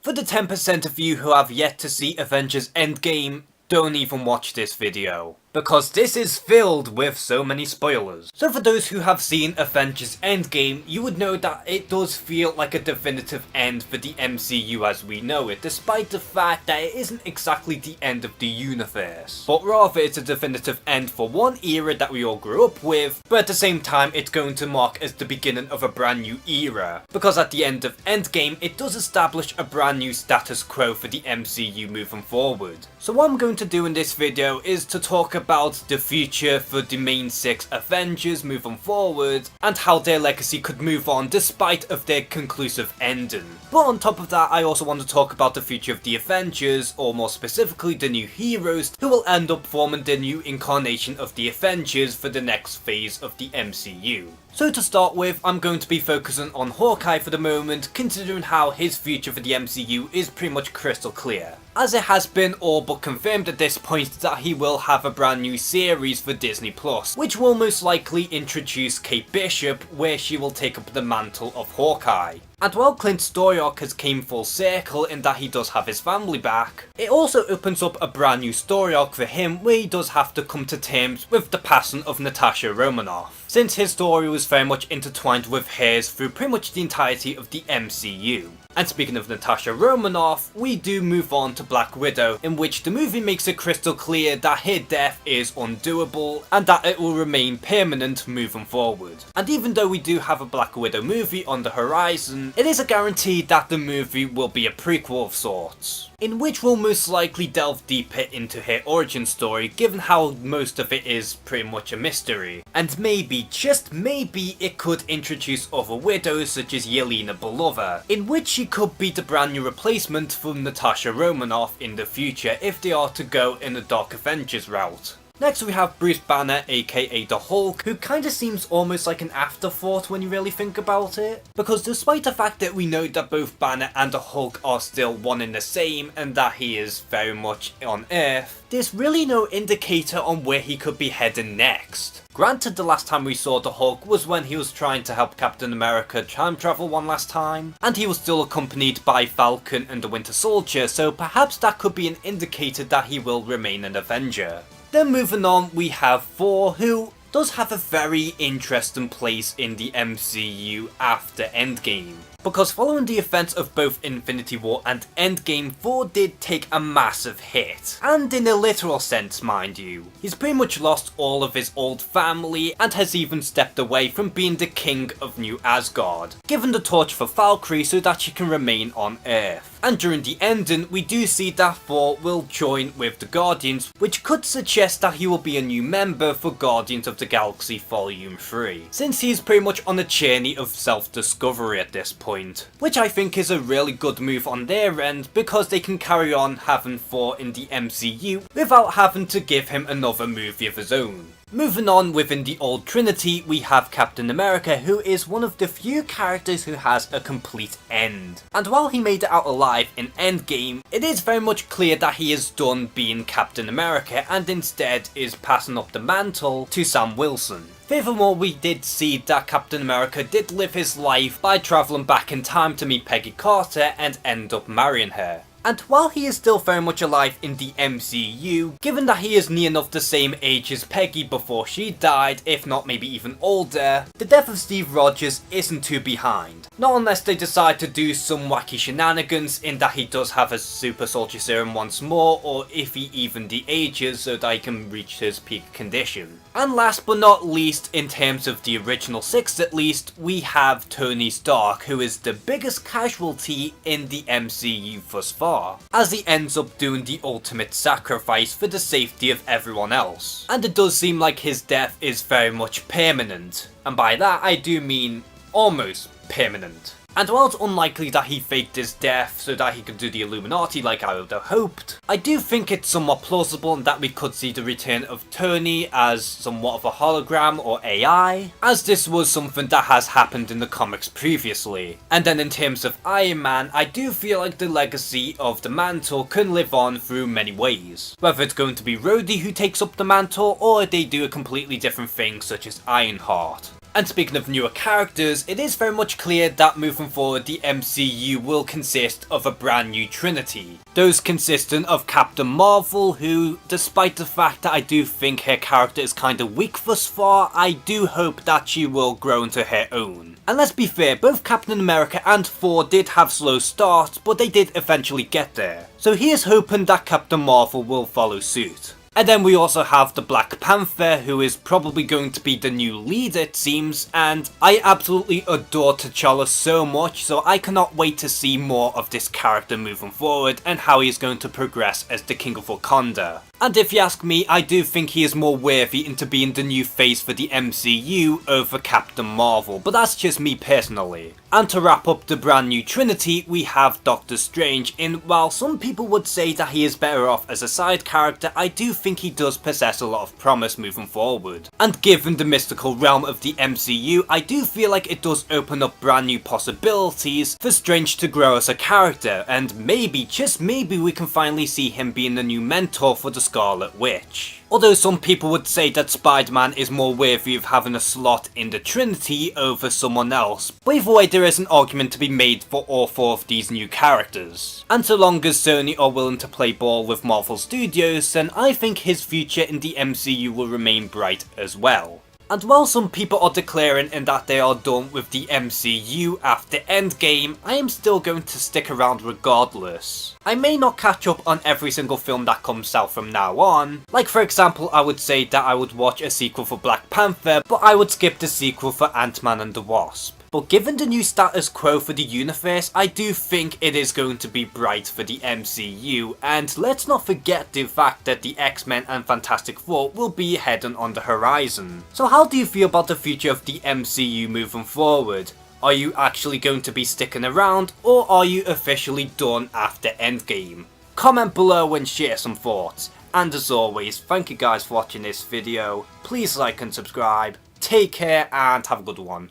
For the 10% of you who have yet to see Avengers Endgame, don't even watch this video, because this is filled with so many spoilers. So for those who have seen Avengers Endgame, you would know that it does feel like a definitive end for the MCU as we know it, despite the fact that it isn't exactly the end of the universe, but rather it's a definitive end for one era that we all grew up with, but at the same time it's going to mark as the beginning of a brand new era, because at the end of Endgame it does establish a brand new status quo for the MCU moving forward. So what I'm going to do in this video is to talk about the future for the main 6 Avengers moving forward, and how their legacy could move on despite of their conclusive ending. But on top of that, I also want to talk about the future of the Avengers, or more specifically the new heroes who will end up forming the new incarnation of the Avengers for the next phase of the MCU. So to start with, I'm going to be focusing on Hawkeye for the moment, considering how his future for the MCU is pretty much crystal clear, as it has been all but confirmed at this point that he will have a brand new series for Disney+, which will most likely introduce Kate Bishop, where she will take up the mantle of Hawkeye. And while Clint's story arc has came full circle in that he does have his family back, it also opens up a brand new story arc for him where he does have to come to terms with the passing of Natasha Romanoff, since his story was very much intertwined with hers through pretty much the entirety of the MCU. And speaking of Natasha Romanoff, we do move on to Black Widow, in which the movie makes it crystal clear that her death is undoable and that it will remain permanent moving forward. And even though we do have a Black Widow movie on the horizon, it is a guarantee that the movie will be a prequel of sorts, in which we'll most likely delve deeper into her origin story, given how most of it is pretty much a mystery. And maybe, just maybe, it could introduce other widows such as Yelena Belova, in which she could be the brand new replacement for Natasha Romanoff in the future if they are to go in the Dark Avengers route. Next we have Bruce Banner, aka the Hulk, who kinda seems almost like an afterthought when you really think about it. Because despite the fact that we know that both Banner and the Hulk are still one and the same and that he is very much on Earth, there's really no indicator on where he could be heading next. Granted, the last time we saw the Hulk was when he was trying to help Captain America time travel one last time, and he was still accompanied by Falcon and the Winter Soldier, so perhaps that could be an indicator that he will remain an Avenger. Then moving on, we have Thor, who does have a very interesting place in the MCU after Endgame. Because following the events of both Infinity War and Endgame, Thor did take a massive hit. And in a literal sense, mind you. He's pretty much lost all of his old family and has even stepped away from being the king of New Asgard, given the torch for Valkyrie so that she can remain on Earth. And during the ending, we do see that Thor will join with the Guardians, which could suggest that he will be a new member for Guardians of the Galaxy Volume 3, since he's pretty much on a journey of self-discovery at this point, which I think is a really good move on their end, because they can carry on having Thor in the MCU without having to give him another movie of his own. Moving on within the old Trinity, we have Captain America, who is one of the few characters who has a complete end. And while he made it out alive in Endgame, it is very much clear that he is done being Captain America and instead is passing up the mantle to Sam Wilson. Furthermore, we did see that Captain America did live his life by travelling back in time to meet Peggy Carter and end up marrying her. And while he is still very much alive in the MCU, given that he is near enough the same age as Peggy before she died, if not maybe even older, the death of Steve Rogers isn't too behind. Not unless they decide to do some wacky shenanigans in that he does have a super soldier serum once more, or if he even de-ages so that he can reach his peak condition. And last but not least, in terms of the original 6 at least, we have Tony Stark, who is the biggest casualty in the MCU thus far, as he ends up doing the ultimate sacrifice for the safety of everyone else. And it does seem like his death is very much permanent, and by that I do mean almost permanent. And while it's unlikely that he faked his death so that he could do the Illuminati like I would have hoped, I do think it's somewhat plausible that we could see the return of Tony as somewhat of a hologram or AI, as this was something that has happened in the comics previously. And then in terms of Iron Man, I do feel like the legacy of the mantle can live on through many ways. Whether it's going to be Rhodey who takes up the mantle, or they do a completely different thing such as Ironheart. And speaking of newer characters, it is very much clear that moving forward the MCU will consist of a brand new trinity. Those consisting of Captain Marvel, who, despite the fact that I do think her character is kinda weak thus far, I do hope that she will grow into her own. And let's be fair, both Captain America and Thor did have slow starts, but they did eventually get there. So he is hoping that Captain Marvel will follow suit. And then we also have the Black Panther, who is probably going to be the new leader it seems, and I absolutely adore T'Challa so much, so I cannot wait to see more of this character moving forward and how he is going to progress as the King of Wakanda. And if you ask me, I do think he is more worthy into being the new face for the MCU over Captain Marvel, but that's just me personally. And to wrap up the brand new trinity, we have Doctor Strange, and while some people would say that he is better off as a side character, I do think he does possess a lot of promise moving forward. And given the mystical realm of the MCU, I do feel like it does open up brand new possibilities for Strange to grow as a character, and maybe, just maybe, we can finally see him being the new mentor for the Scarlet Witch. Although some people would say that Spider-Man is more worthy of having a slot in the Trinity over someone else, but either way there is an argument to be made for all four of these new characters. And so long as Sony are willing to play ball with Marvel Studios, then I think his future in the MCU will remain bright as well. And while some people are declaring that they are done with the MCU after Endgame, I am still going to stick around regardless. I may not catch up on every single film that comes out from now on. Like for example, I would say that I would watch a sequel for Black Panther, but I would skip the sequel for Ant-Man and the Wasp. But given the new status quo for the universe, I do think it is going to be bright for the MCU, and let's not forget the fact that the X-Men and Fantastic Four will be heading on the horizon. So how do you feel about the future of the MCU moving forward? Are you actually going to be sticking around, or are you officially done after Endgame? Comment below and share some thoughts. And as always, thank you guys for watching this video. Please like and subscribe. Take care and have a good one.